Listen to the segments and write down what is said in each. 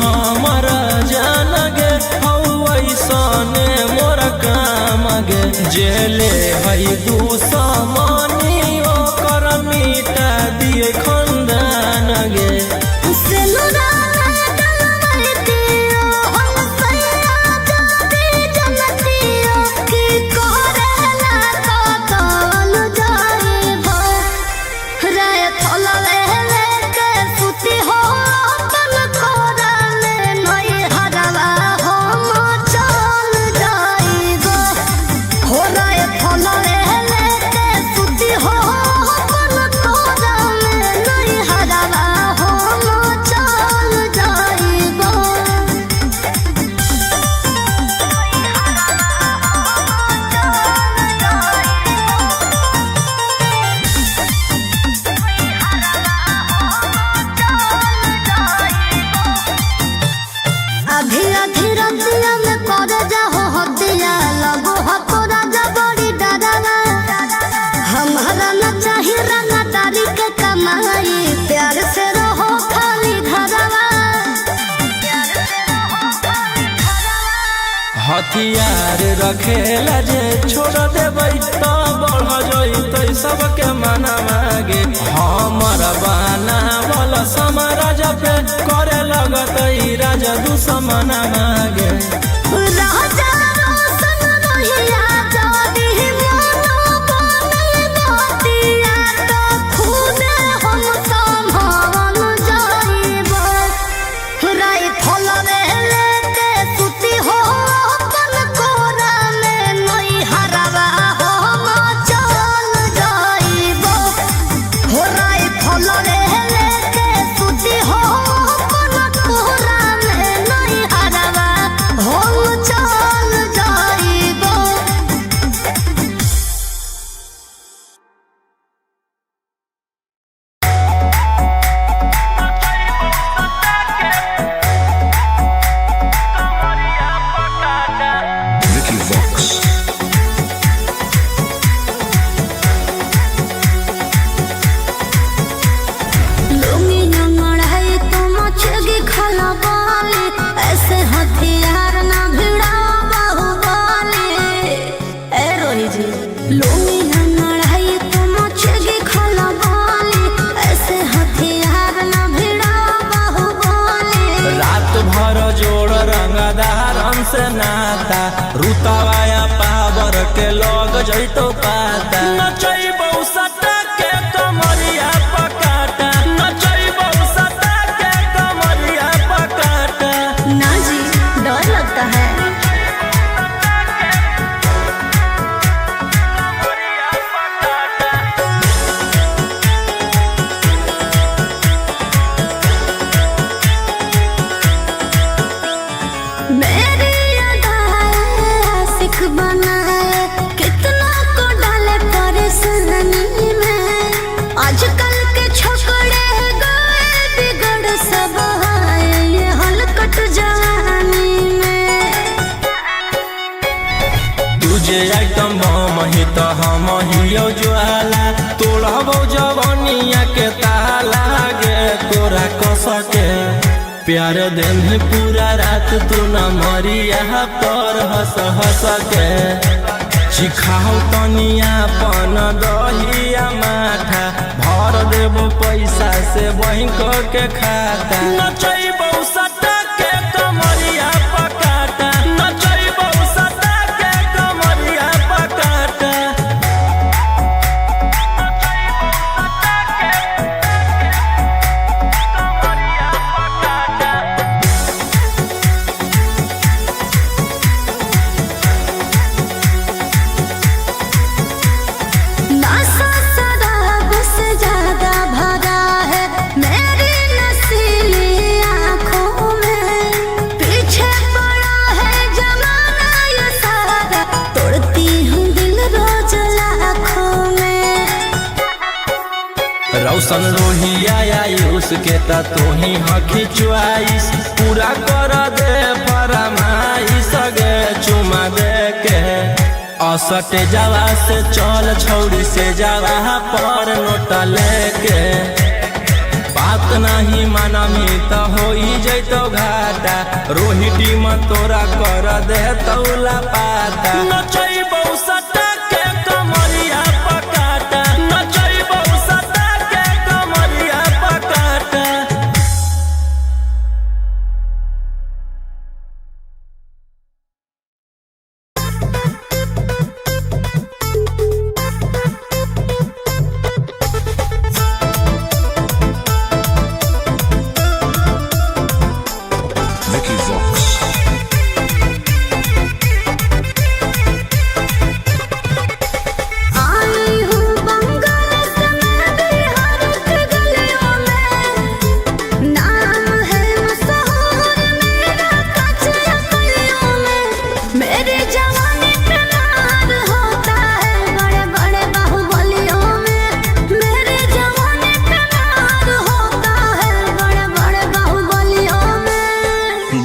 हमर जान गे ऐसने मोर काम गे जेले है दुश्मनी ओकर मिटा दिए खंदान गे हथियार रखेला जे छोड़ देबै तो बढ़ जइतै सबके मना मागे हमर बाना वाला समाराज पे करे लगतै राजा दुश्मन मागे से नाता रुतवाया पावर के लोग जइतो पाता नचैबौ सटा के कमरिया पकाटा नचैबौ सटा के कमरिया पकाटा ना जी डर लगता है कितना को डाले परेशानी में आजकल के छोकरे गए बिगड़ सब ये हलकट जवानी में तुझे आइटम बम ही तो हम हियो ज्वाला तोड़बो जवानिया के ताला गे तोरा कस के प्यार दिन पूरा रात तू न मरिया पर हंस हंस के चिखाओ तनिया पन दहिया माथा भर देबो पैसा से बैंक के खाता नचैबौ सटा के कमरिया पकाटा नचैबौ सटा के कमरिया पकाटा रौशन रोहिया उसके तू ही हकी च्वाइस पूरा कर दे फरमाइश गे चुमा दे के असटे जावा से चल छौड़ी से जावा पर नोट लेके बात नहीं मानमी तो हो जैतो घाटा रोहिटी में तोरा कर दे तौला पाता नचैबौ सटा के कमरिया पकाटा नचैबौ सटा के कमरिया पकाटा।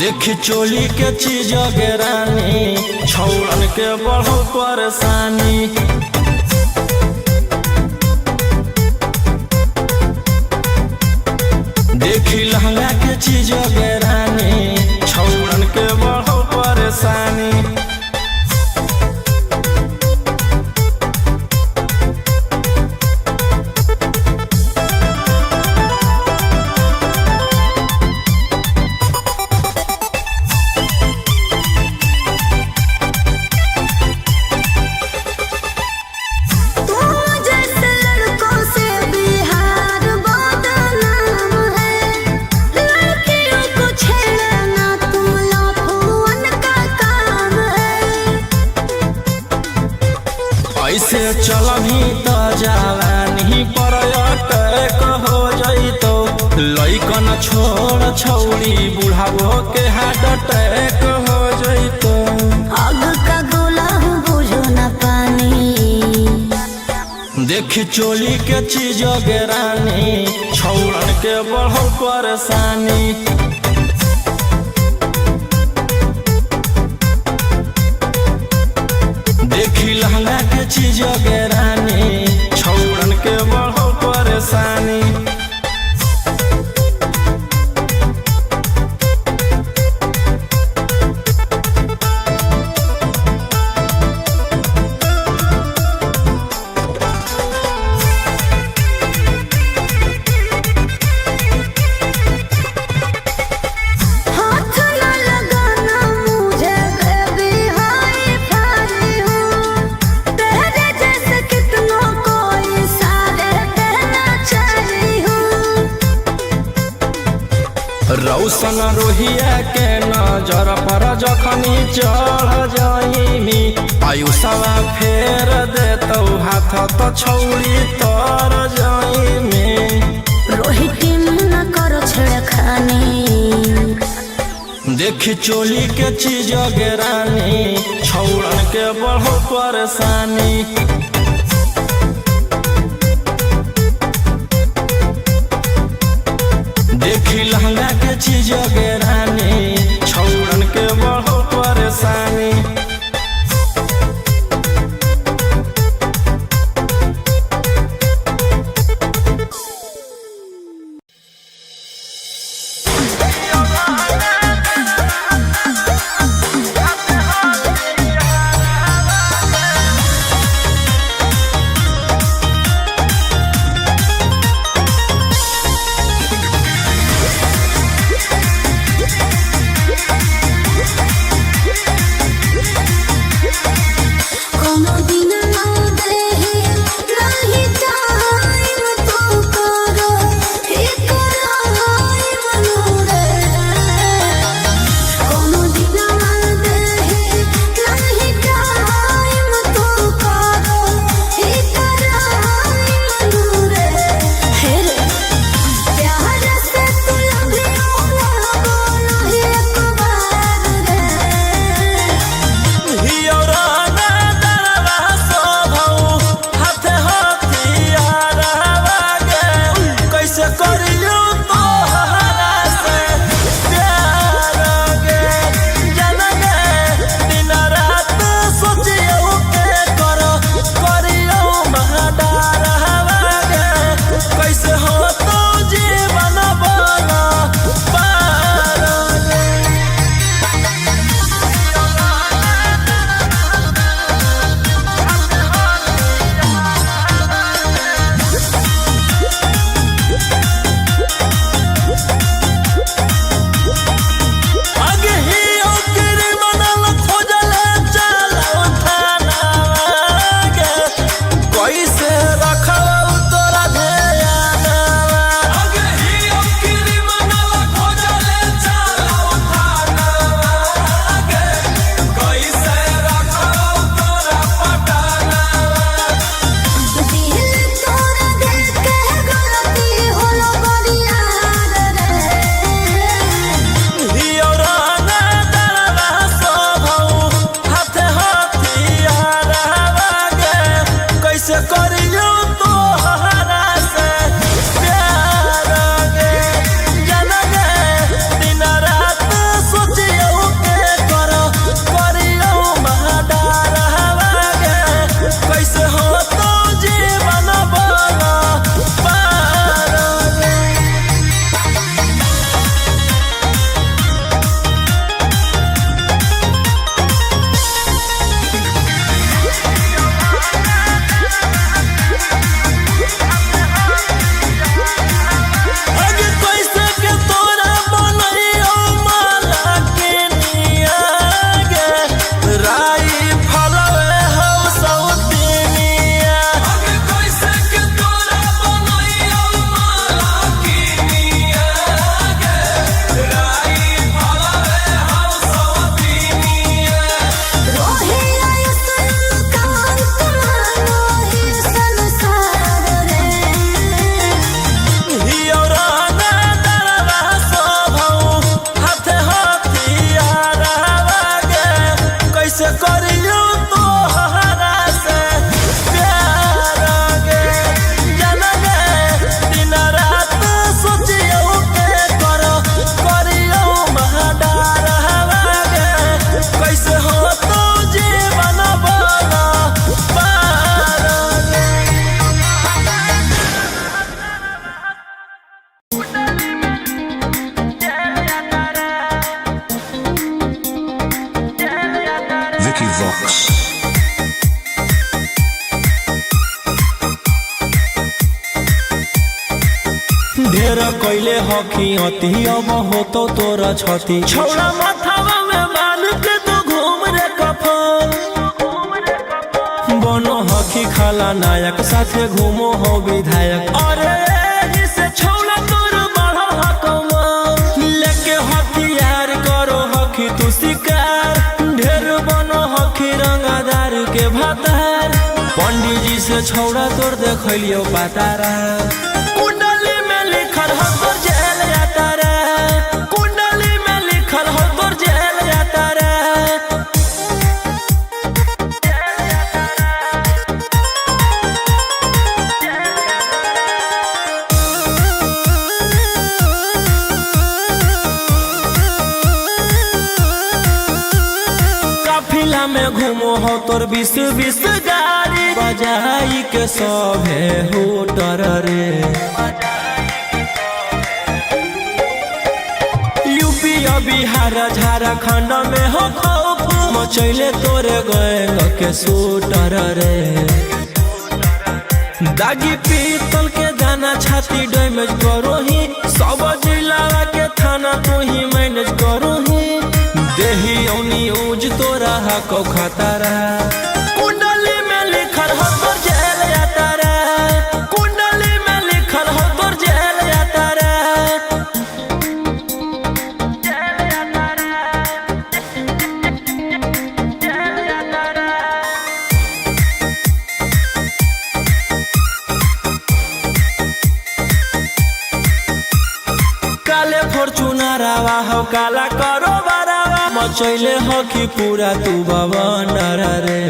देखी चोली के चीज रानी छौड़न के बढ़ो परेशानी देखी लहंगा के चीज रानी छौड़न के बढ़ो परेशानी ऐसे चलही तो जवानी पर अटैक हो जइतो लइकन छोड़ छौड़ी बुढ़ावो के हार्ट अटैक हो जइतो आग का गोला बुझो न पानी देखी चोली के चीज रानी छौड़न के बढ़ो परेशानी देखी लहंगा के चीज रानी छौड़न के बढ़ो परेशानी रौशन रोहिया के नजर पर जखनी चढ़ जाइमी आयुषवा फेर देतौ हाथ तो छौड़ी तर जाइमी रोहिटी न करो छेड़खानी देखी चोली के चीज रानी छौड़न के बढ़ो परेशानी देखी लहंगा के चीज रानी छौड़न के बढ़ो परेशानी ढेर कैले हकी अति अब हो तो तोरा छती छौड़ा माथावा में बांध के तो घूम रे कफन बनो हकी खाला नायक साथे घूमो हो विधायक अरे जिसे छौड़ा तोर बढ़ा हकमा लेके हथियार करो हकी तू शिकार ढेर बनो हकी रंगादार के भातार पंडित जी से छौड़ा तोर देखलियो पातारा कुंडली में लिखल हो तोर जेल जाता रे कुंडली में लिखल हो तोर जेल जाता रे काफिला में घूमो हो तोर 20-20 गाड़ी बजाई के सभे होटर रे यूपी बिहार झारखंड में हो खौफ मचैले तोरे गैंग के शूटर रे दागी पीतल के दाना छाती डैमेज करो ही सब जिला के थाना तो ही मैनेज करो ही देही औनी ऊज तोरा हको खतरा कुंडली में लिखल हो तोर जेल जाता रे कुंडली में लिखल हो तोर जेल जाता रे काले फॉर्च्यूनरवा हो काला करो मचैले हो कि पूरा तू बवंडर रे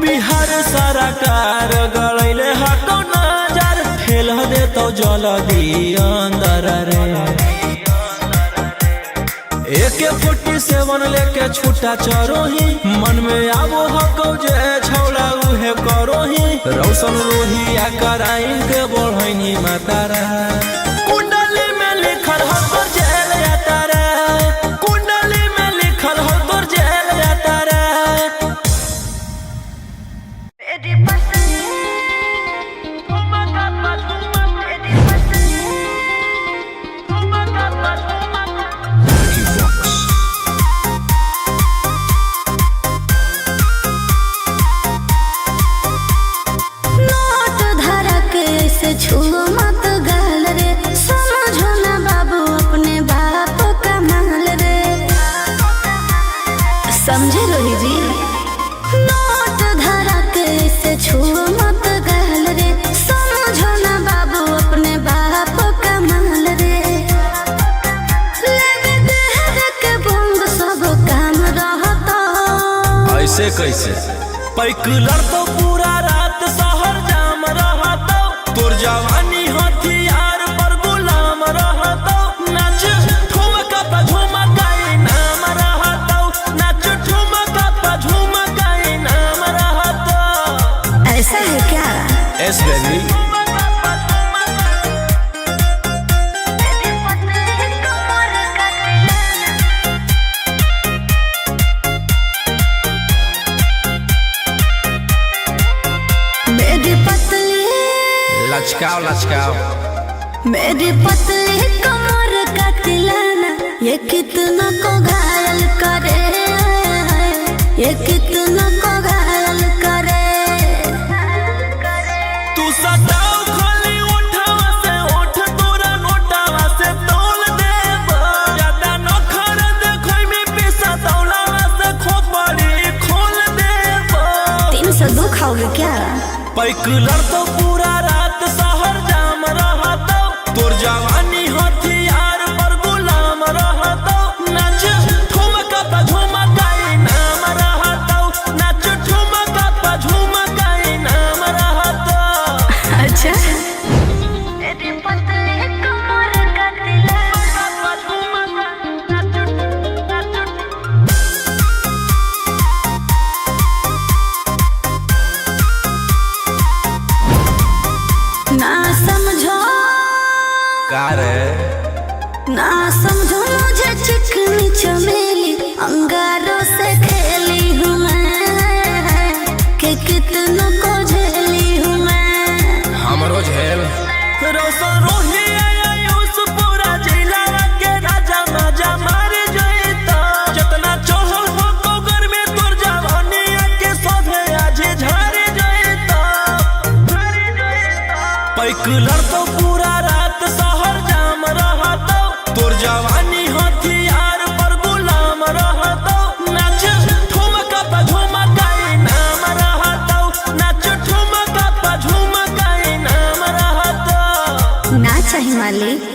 बिहार सरकार गलैले हको नजर फेल दे तो जल्दी अंदर रे AK-47 लेके छूटा चरोही मन में आबो हको जे छौड़ा उहे करोही रौशन रोहिया कराइन के बढ़ैनी मातारा कुंडली में लिखल हो तोर जेल जाता रे कुंडली में लिखल हो तोर जेल जाता रे नोट धरा के से छुओ मत गाल रे समझो ना बाबू अपने बाप का माल रे समझे रोही जी नोट धरा के से छुओ मत गाल रे समझो ना बाबू अपने बाप का माल रे लेवे देह के बंग सब काम रहता ऐसे कैसे पैकुलर तो पूरा रात शहर जाम रहता तोर जवानी हथियार पर गुलाम रहता नाच ठुमका पे झुमकाई नाम रहता नाच ठुमका पे झुमकाई नाम रहता ऐसा है क्या एस बेबी मेरी पतली लचकाओ लचकाओ मेरी पतली कमर का तिलाना ये कितना को घायल करे ये कितना को घायल करे तू सताओ खाली उठावा से उठ तोरा नोटावा से तोल देब ज्यादा न खर देखोई में पैसा तौलावा से खोपड़ी खोल देब 302 खाओगे क्या पैकुलर तो पूरा रात शहर जाम रहता तोर जवानी हथियार पर गुलाम रहता नाच ठुमका पे झुमकाई नाम रहता नाच ठुमका पे झुमकाई नाम रहता अच्छा मेरी पतली कमर का ना समझो का रे ना समझो मुझे चिकनी चमेली अंगारों से खेली हूँ मैं कि कितनों को झेली हूँ मैं पैक लड़तो पूरा रात शहर जाम रहतो, तोर जवानी हथियार पर गुलाम रहतो। नाच ठुमका पा झुमकाई नाम रहतो, नाच ठुमका पा झुमकाई नाम रहतो। ना चाहिए मालिक।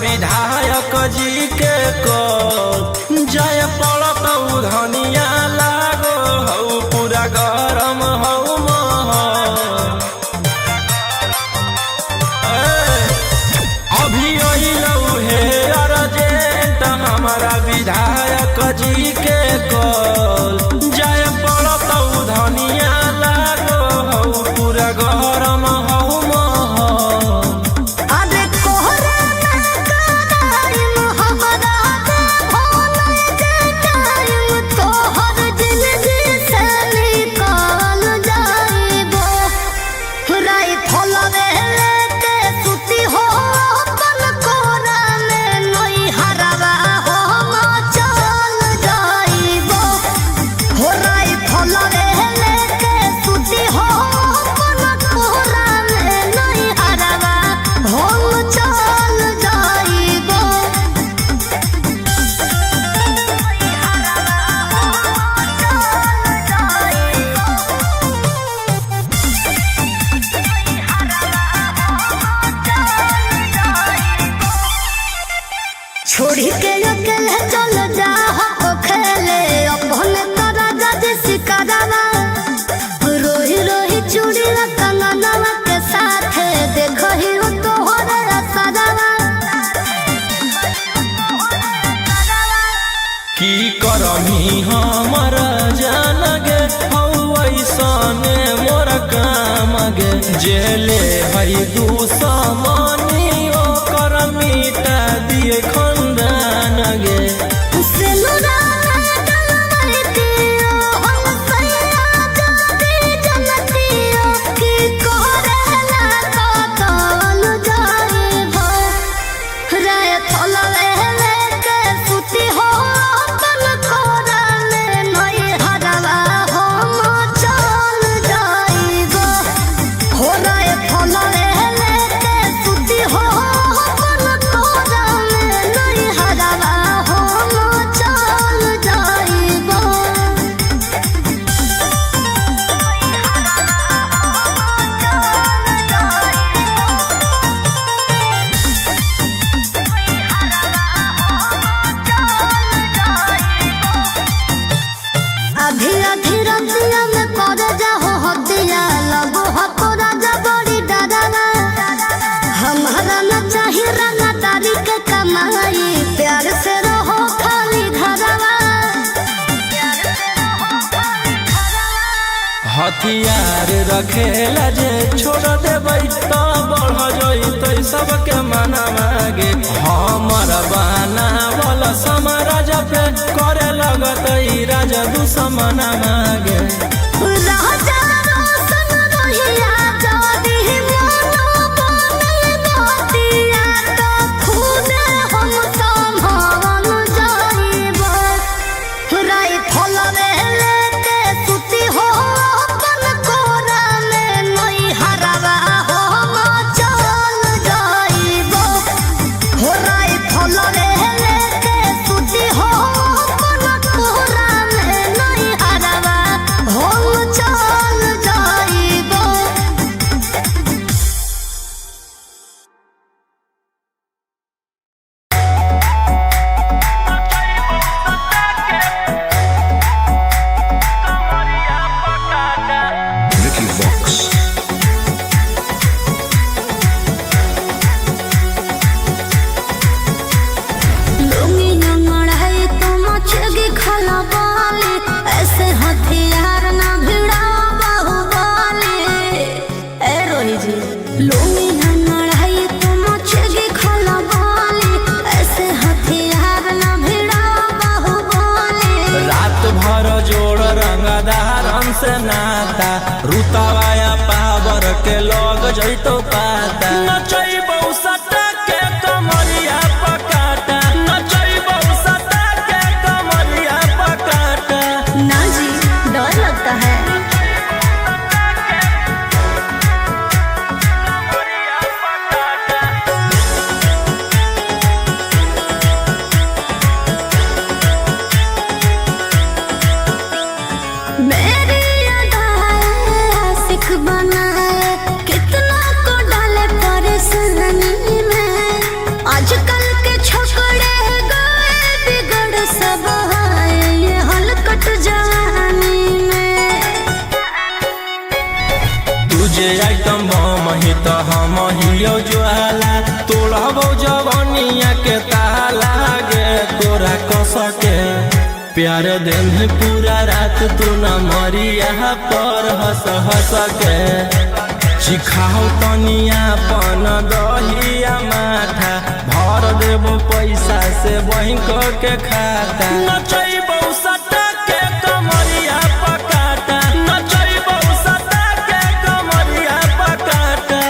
विधायक जी के को जय पड़त धनिया लागो हऊ पूरा गरम हऊ अभी अइलऊ हे अर्जेंट हमारा विधायक जी के को जय पड़त धनिया लागो हऊ पूरा गरम हऊ छोड़ी के अकेले चल जा हो खेले अपने तोरा जज सिकरवा रोही रोही चूड़ी कंगनवा के साथ देखो ही हो तोहरे असरवा की करमी हमर जान गे ऐसने मोर काम गे जेले हई दुश्मनी ओकर मिटा दिए खंदान गे हथियार रखेला जे छोड़ देबै त बढ़ जइतै सबके मना मागे हमर बाना वाला समाराज पे करे लगतै राजा दुश्मन मागे से नाता रुतावाया पावर के लग जइतो पाता नचैबौ सटा के कमरिया पकाटा नचैबौ सटा के कमरिया पकाटा ना जी डर लगता है आइटम बम ही तो हम हियो ज्वाला तोड़बो जवनिया के ताला गे तोरा कस के प्यार दिन पूरा रात तू न मरिया पर हंस हंस के सिखाओ तनिया पन दहिया माथा भर देबो पैसा से बैंक के खाता नचैबो सटा के कमरिया पकाटा नचैबो सटा के कमरिया पकाटा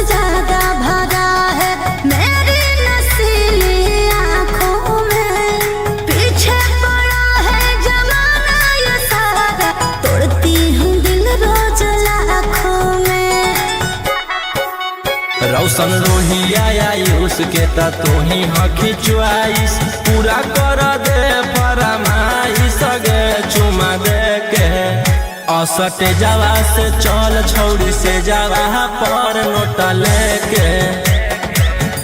ज्यादा भरा है मेरी नसीली आँखों रौशन रोहिया आयुष के ता तोही हखी च्वाइस पूरा कर दे फरमाइश गे चुमा दे के असटे जावा से चल छौड़ी से जावा पर नोटा लेके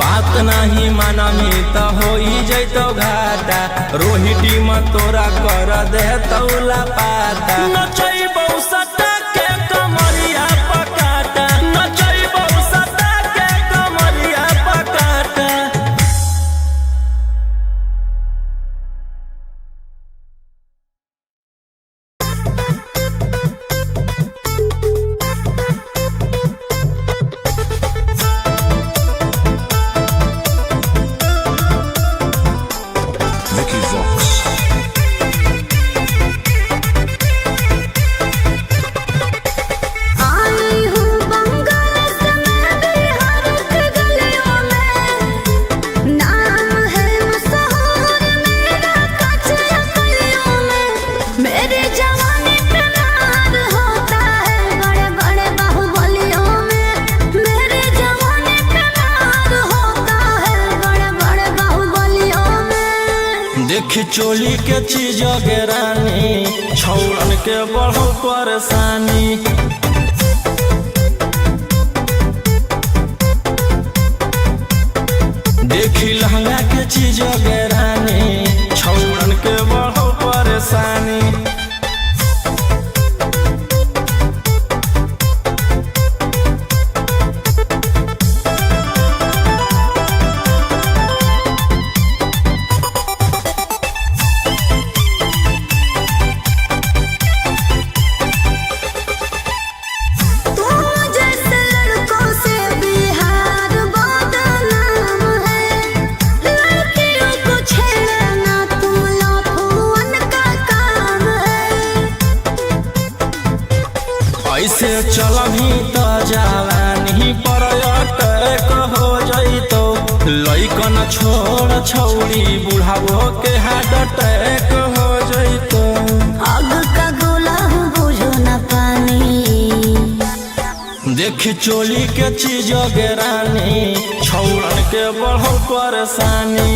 बात नहीं मानमी तो हो जैतो घाटा रोहिटी में तोरा कर दे तौला पाता नचैबौ सटा के कमरिया पकाटा नचैबौ सटा के कमरिया पकाटा। देखी चोली के चीज रानी छौड़न के बढ़ो परेशानी देखी लहंगा के चीज रानी छौड़न के बढ़ो परेशानी ऐसे चलही तो जवानी पर अटैक हो जैतो लइकन छोड़ छौड़ी बुढ़ावो के हार्ट अटैक हो जैतो आग का गोला बुझो न पानी देखी चोली के चीज रानी छौड़न के बढ़ो परेशानी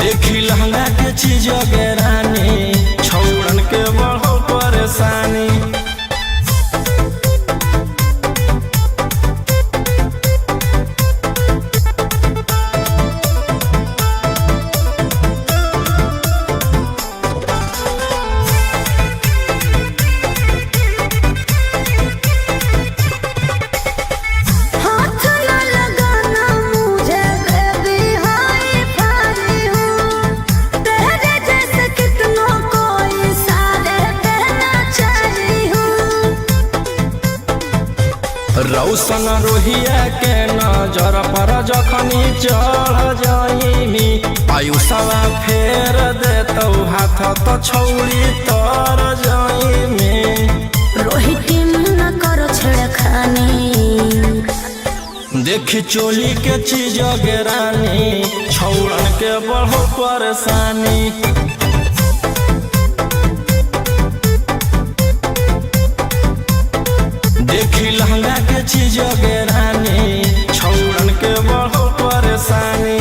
देखी लहंगा के चीज रानी छौड़न के बढ़ो परेशानी रौशन रोहिया के नजर पर जखनी चढ़ जाइमी आयुषवा फेर देतौ हाथ तो छौड़ी तर जाइमी रोहिटी न करो छेड़खानी देखी चोली के चीज रानी छौड़न के बढ़ो परेशानी देखी लहंगा के चीज रानी छौड़न के बढ़ो परेशानी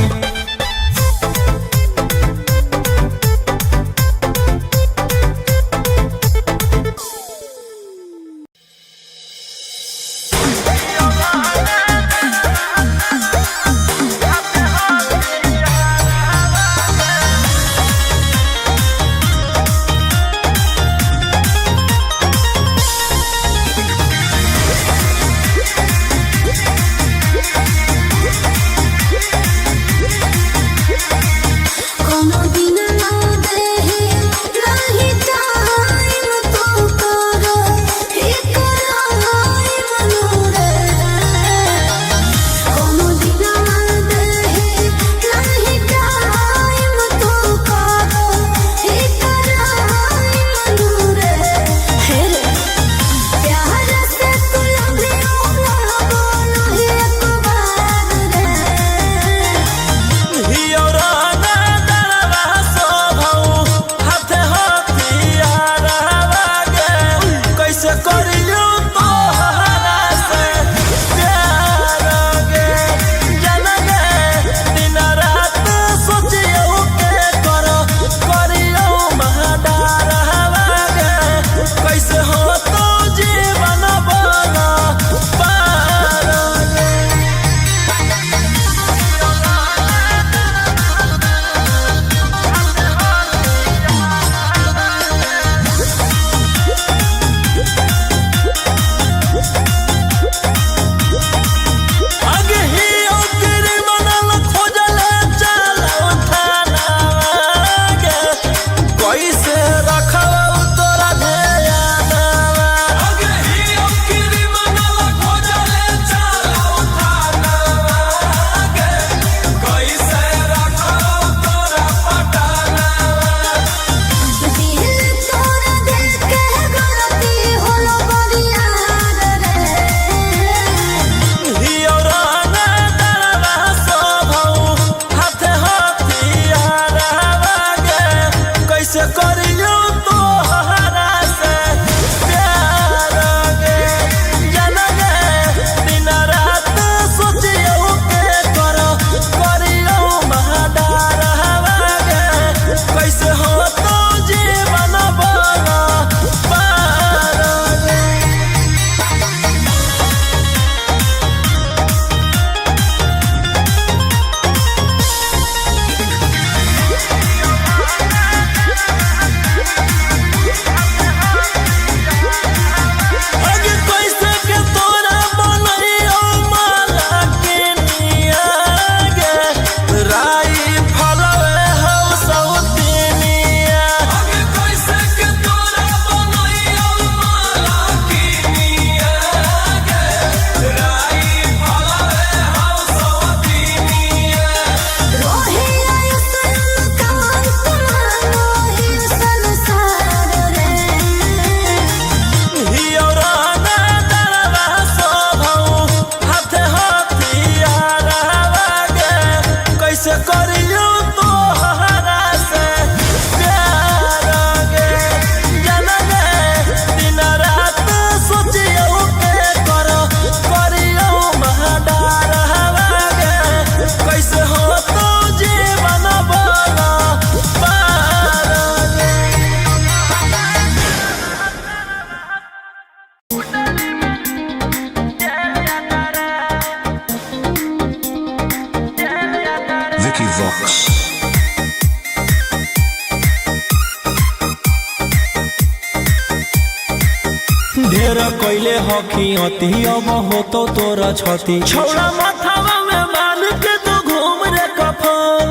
ढेर कैले हखी अति अब होतो तोरा छती छौड़ा माथावा में बांध के तो घूम रे कफन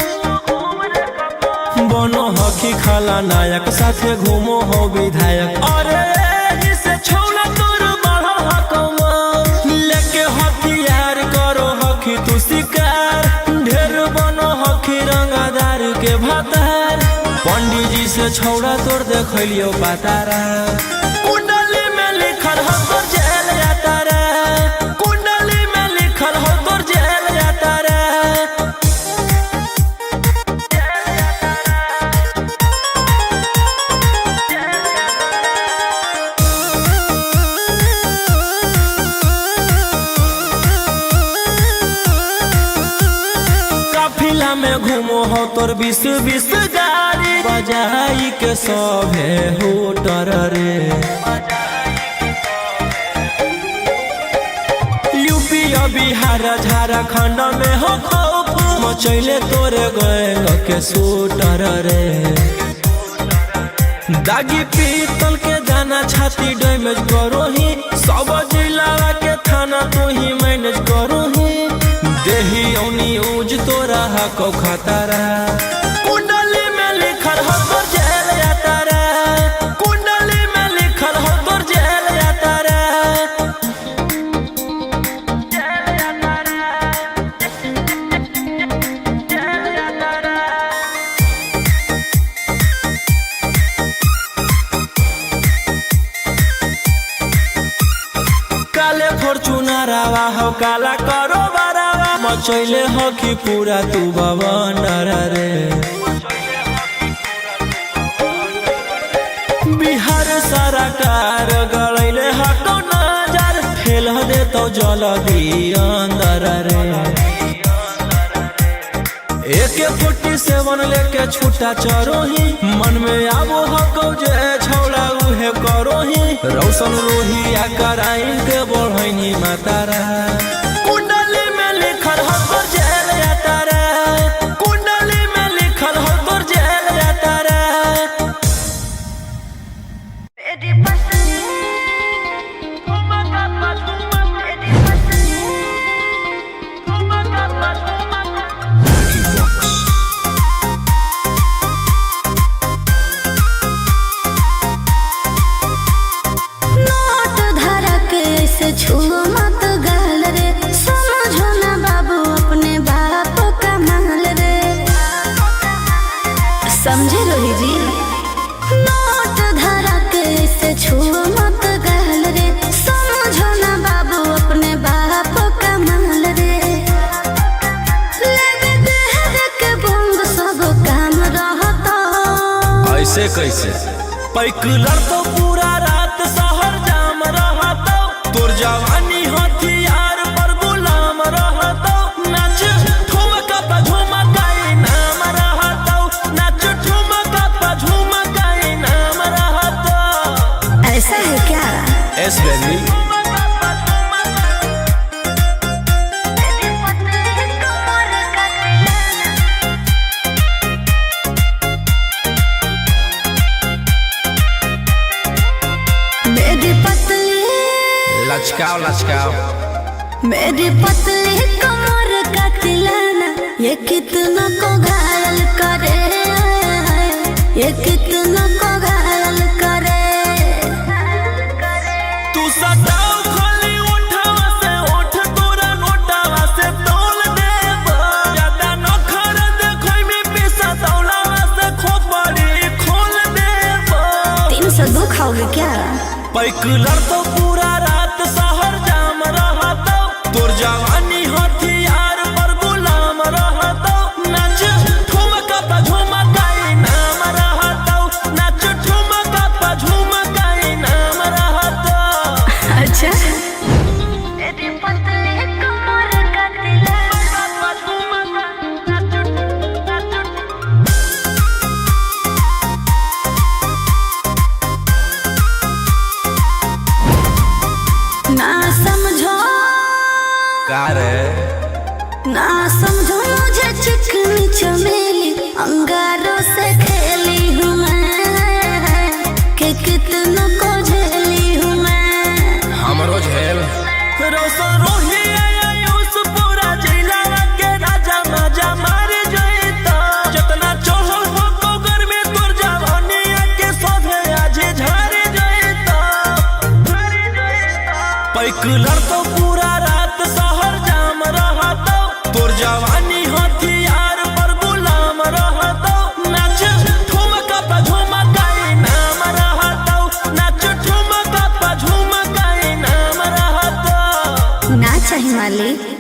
बनो हखी खाला नायक साथे घूमो हो विधायक अरे जिसे छौड़ा तोर बढ़ा हकमा लेके हथियार करो हखी तू शिकार ढेर बनो हखी रंगादार के भातार पंडित जी से छौड़ा तोर देखलियो पातारा कुंडली में लिखल हो तोर जेल जाता रे कुंडली में लिखल हो तोर जेल जाता रे काफिला में घूमो हो तोर 20 गाड़ी बजाई के सभे होटर रे यूपी बिहार झारखंड में हो खौफ मचैले तोरे गैंग के शूटर रे दागी पीतल के दाना छाती डैमेज करो ही सब जिला के थाना तू ही मैनेज करो ही देही औनी ऊज तोरा हको खतरा कुंडली में लिखल हो तोर जेल जाता रे कुंडली में लिखल हो तोर जेल जाता रे काले फॉर्च्यूनर आवा हो काला करो बरावा मचैले हो कि पूरा तू बवंडर रे बिहार सरकार गलैले हटो नजर फेल दे तो जल्दी अंदर रे AK-47 लेके छूटा चरोही मन में आबो हको जे छौड़ा उहे करोही रौशन रोहिया कराइन के बढ़ैनी मातारा कुंडली में लिखल हो तोर जेल जाता रे कुंडली में लिखल हो तोर जेल जाता रे नोट धरा के ऐसे छुओ मत गाल रे समझो ना बाबू अपने बाप का माल रे समझे रोही जी नोट धरा के ऐसे छुओ मत गाल रे समझो ना बाबू अपने बाप का माल रे लेवे देह के बंग सब काम रहता ऐसे कैसे पैकलर तो पूरा रात शहर जाम रहता तोर जवानी हथियार पर गुलाम रहता नाच ठुमका पे झुमकाई नाम रहता नाच ठुमका पे झुमकाई नाम रहता ऐसा है क्या एस बेबी मेरी पतली लचकाओ लचकाओ मेरी पतली कमर का तिलाना ये कितना को घायल करे ये कितना को घायल करे तू सटाओ खाली उठावा से उठ तोरा नोटावा से तोल देब ज्यादा नखर देखै में पैसा तौलावा से खोपड़ी खोल देब 302 खाओगे क्या पैकलर तो पूरा रात शहर जाम रहता तोर जवानी हथियार पर गुलाम रहता नाच ठुमका पे झुमकाई नाम रहता नाच ठुमका पे झुमकाई नाम रहता अच्छा मेरी पतली कमर का ना समझो का रे ना समझो मुझे चिकनी चमेली अंगारों से खेली हूँ मैं कि कितना को झेली हूँ मैं रोशन रोही आयुष पूरा जिला के राजा माजा मार जइता जितना चढ़ल हो गोगर में तोर जवानी के सभे आज झाड़ जइता पैक लड़तो पूरा रात शहर जाम रहतो तोर जवानी हथियार पर गुलाम रहतो नाच ठुमका पे झुमकाई नाम रहतो नाच ठुमका पे झुमकाई नाम रहतो ना चाही मालिक।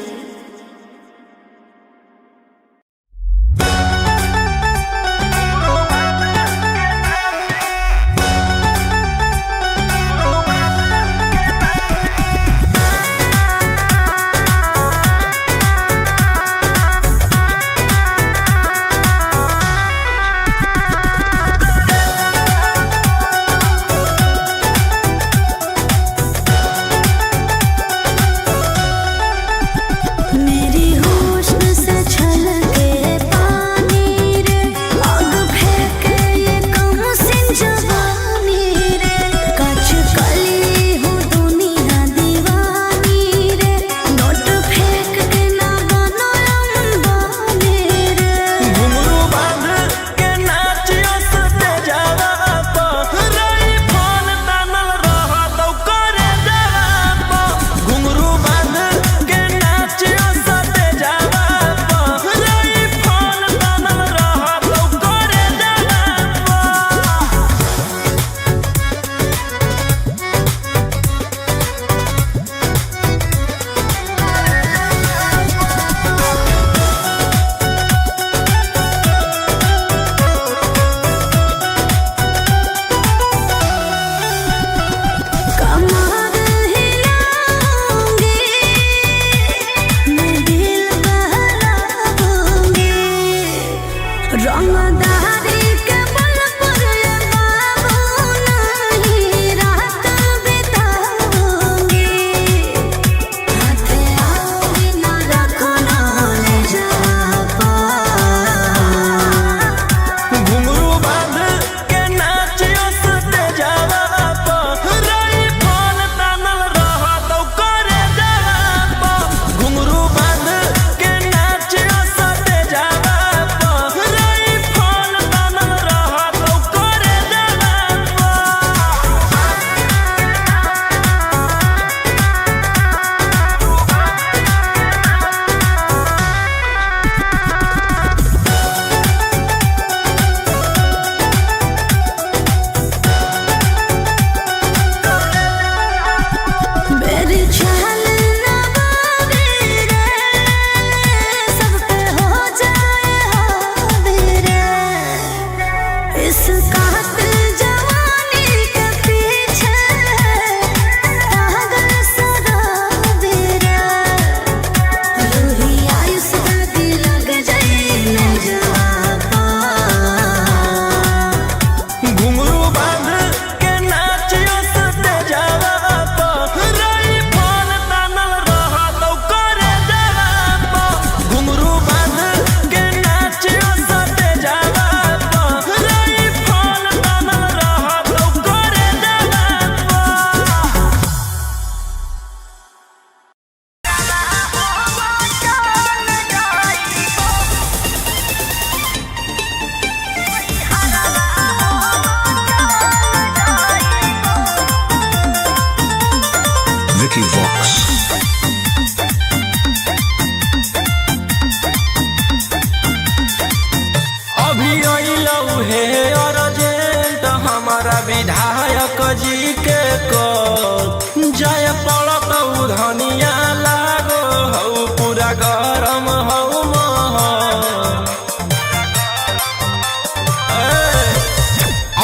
विधायक जी के कल जय पड़त धनिया लागो हऊ पूरा गरम हऊ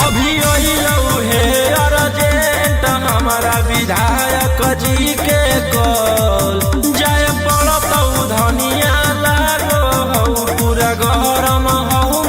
अभी हे अर्जेंट हमारा विधायक जी के कल जय पड़त धनिया लागो हऊ पूरा गरम हऊ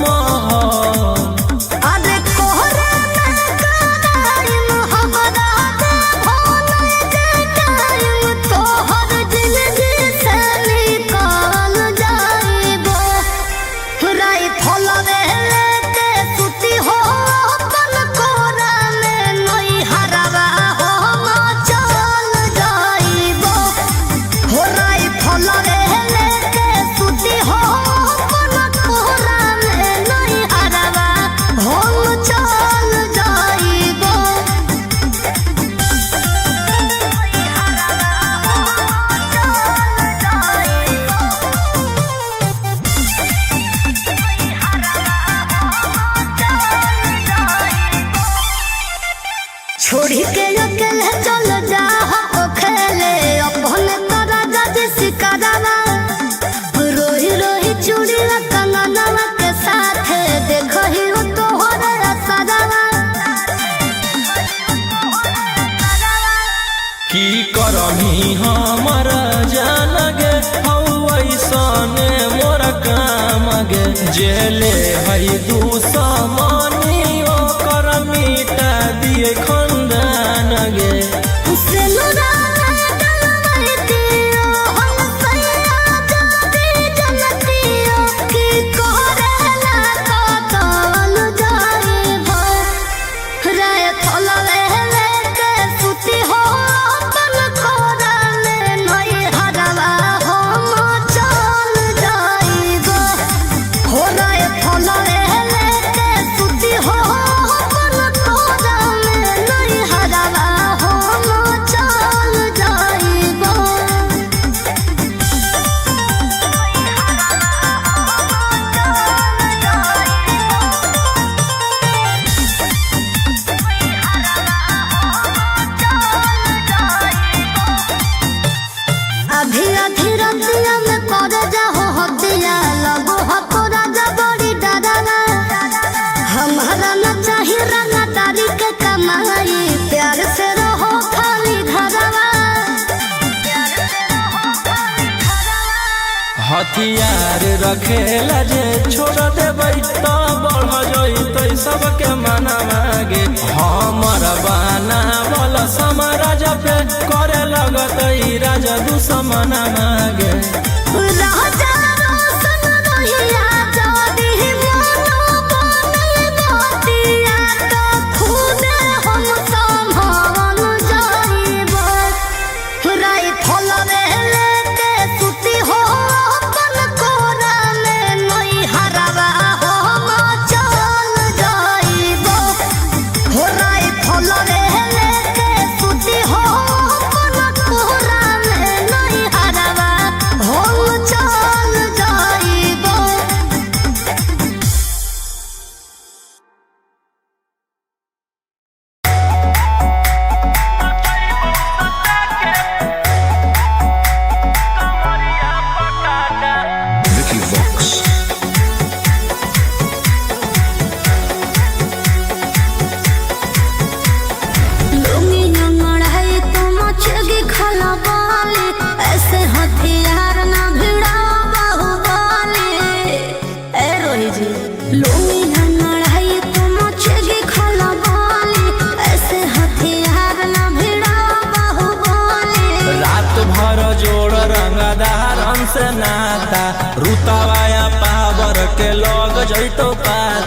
छोड़ी के अकेले चल जा हो खेले अपने तोरा जज सिकरवा रोही रोही चूड़ी कंगनवा के साथ देखो ही तोहरे असरवा की करमी हमर जान गे ऐसने मोर काम गे जेले है दुश्मनी ओकर मिटा दिए खंदान गे हथियार रखेला जे छोड़ देबै तो बढ़ जइतै सबके मना मागे हमर बनावल समराज पे करे लगतै राजा दुश्मन मागे से नाता रुतवाया पावर के लोग जैतो पाता